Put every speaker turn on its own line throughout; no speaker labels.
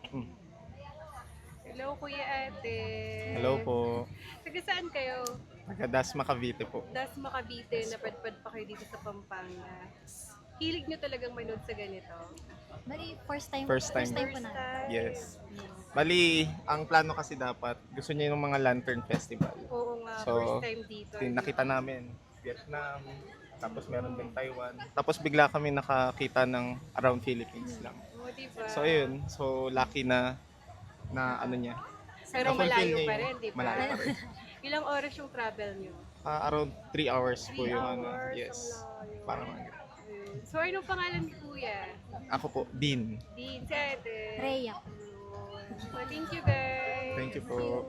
Hmm.
Hello, Kuya Ate.
Hello po.
Taga saan kayo?
Taga Dasma, Cavite po.
Dasma, Cavite,
Yes po.
napadpad pa kayo dito sa Pampanga. Hilig nyo talagang manood sa ganito?
Bali, first time,
First
first
time.
time po
First
namin.
time.
Yes. Bali, ang plano kasi dapat, gusto niya yung mga Lantern Festival.
Oo nga, first
So,
time dito.
nakita namin Vietnam, tapos meron ding Taiwan. Tapos bigla kami nakakita ng around Philippines lang.
Oo, diba?
So, ayun. So, lucky na ano niya.
Pero
Na-fulfill
malayo
niya
pa
yung
rin, di ba?
malayo pa rin.
Ilang oras yung travel nyo?
Around 3 hours po
3
yung
hours,
yes.
ang layo.
Parang ano.
Ayun. So, anong pangalan ni Kuya?
Ako po, Dean.
Dean, si Ate.
Rhea.
Ayun. So, thank you guys.
Thank you po.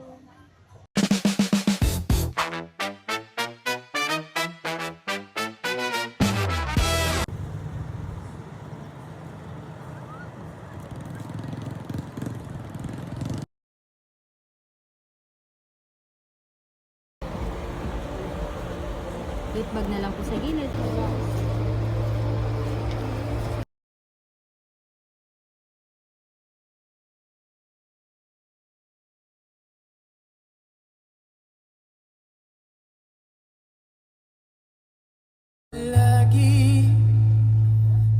Gate bag na lang po sa gilid.
Lagi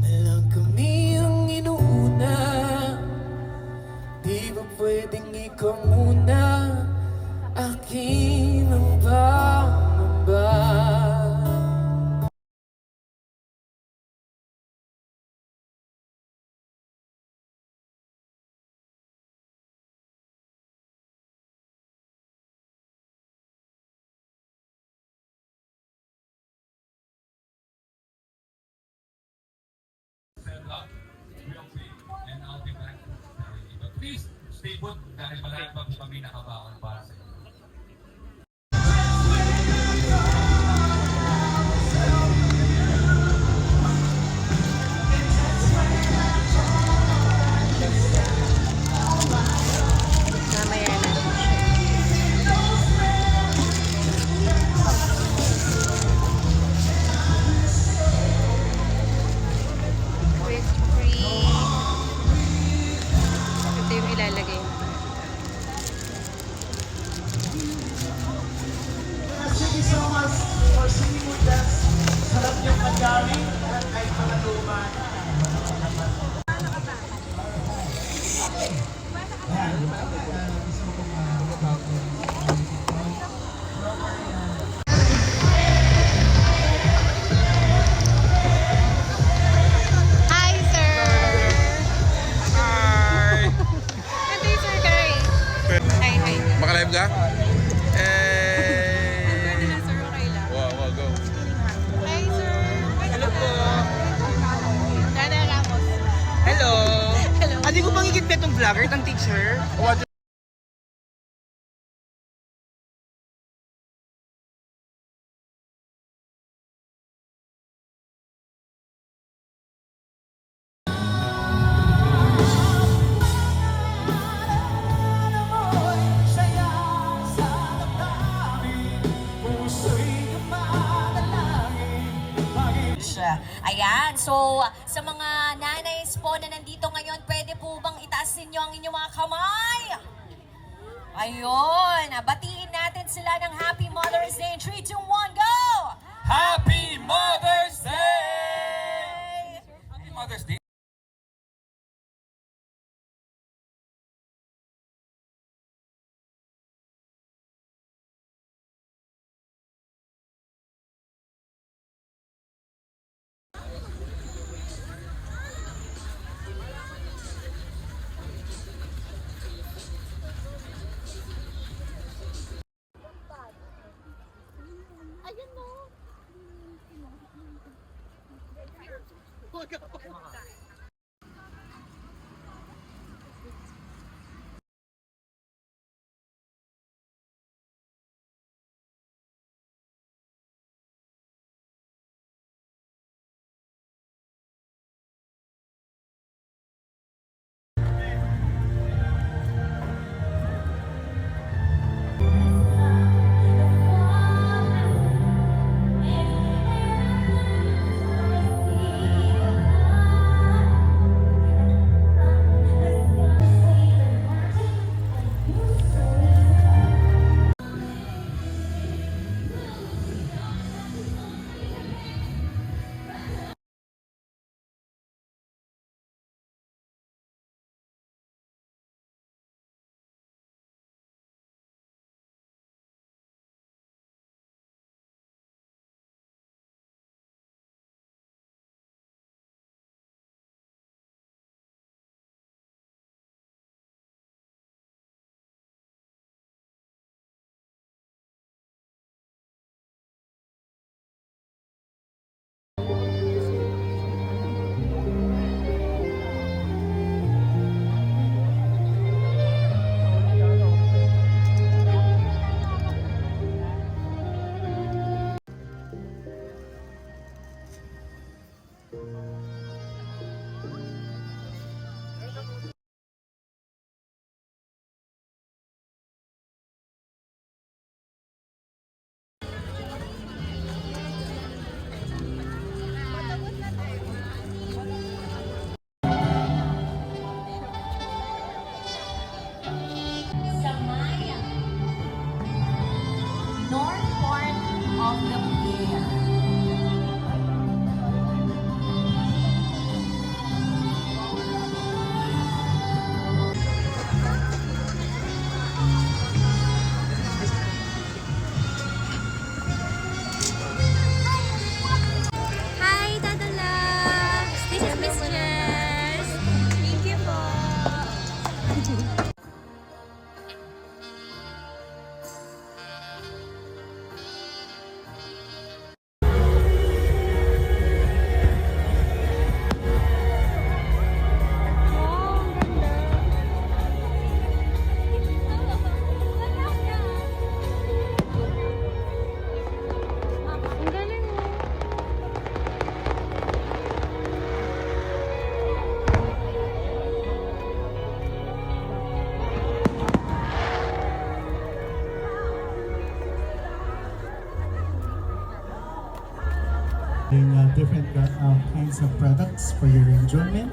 na lang kami ang inuuna. Di ba pwedeng ikaw muna? Akin ang pangamba.
And I'll be back directly. But please, stay put dahil malapit pa po kami nakabaon para sa inyo.
Mamaya na. With free. Ito yung ilalagay.
Thank you so much for singing with us. Sarap niyong magaling at kahit mga luma.
Hi, sir! Hi! Ito yung Sir Kai. Hi, hi.
Maka-live ka?
Pwede na, sir. Okay lang.
Wow, go.
Hi, sir!
Hello po.
Dana Ramos.
Hello.
Hello.
Adi ko pangigit na itong vlogger, itong teacher.
Ayan, so sa mga nanays po na nandito ngayon, pwede po bang itaas ninyo ang inyong mga kamay? Ayun, batiin natin sila ng Happy Mother's Day in 3, 2, 1, go!
Happy Mother's Day! Happy Mother's Day!
different kinds of products for your enjoyment,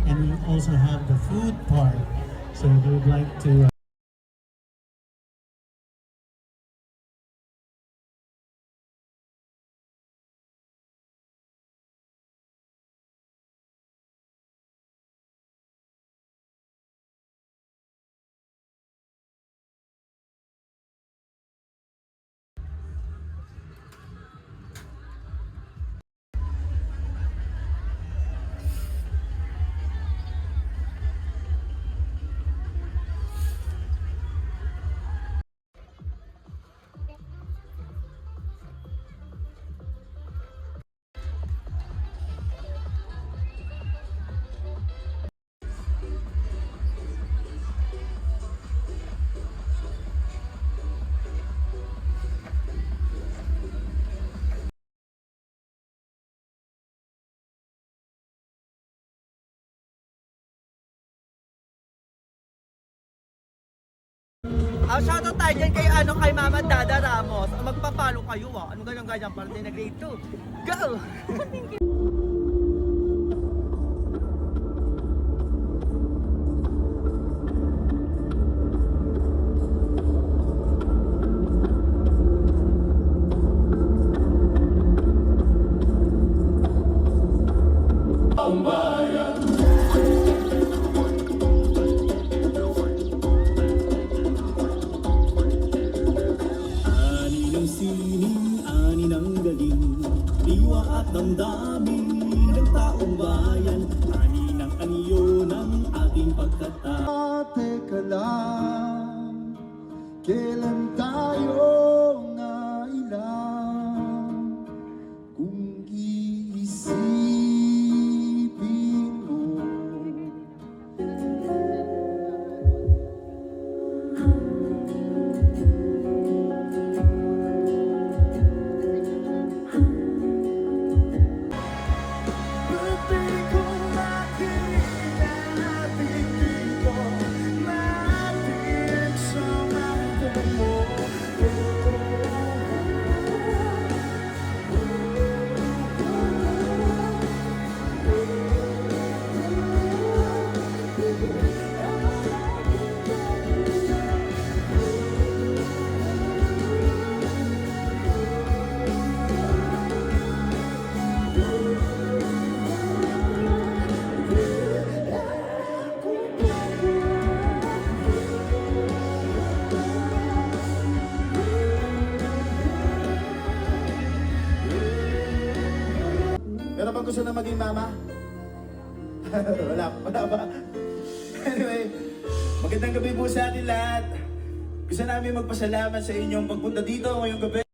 and we also have the food part. So we would like to
Shoutout tayo dyan kay, kay Mama Dada Ramos. Magpa-follow kayo Ano ganyan-ganyan para din na grade 2. Go!
Ani ng sining, ani ng galing, diwa at damdamin ng taong bayan, ani ng anyo ng ating pagkatao.
teka lang, kailan tayo nailang kung iisipin mo.
Meron bang gusto na maging mama? wala ba? Anyway, magandang gabi po sa atin lahat. Gusto namin magpasalamat sa inyong pagpunta dito ngayong gabi.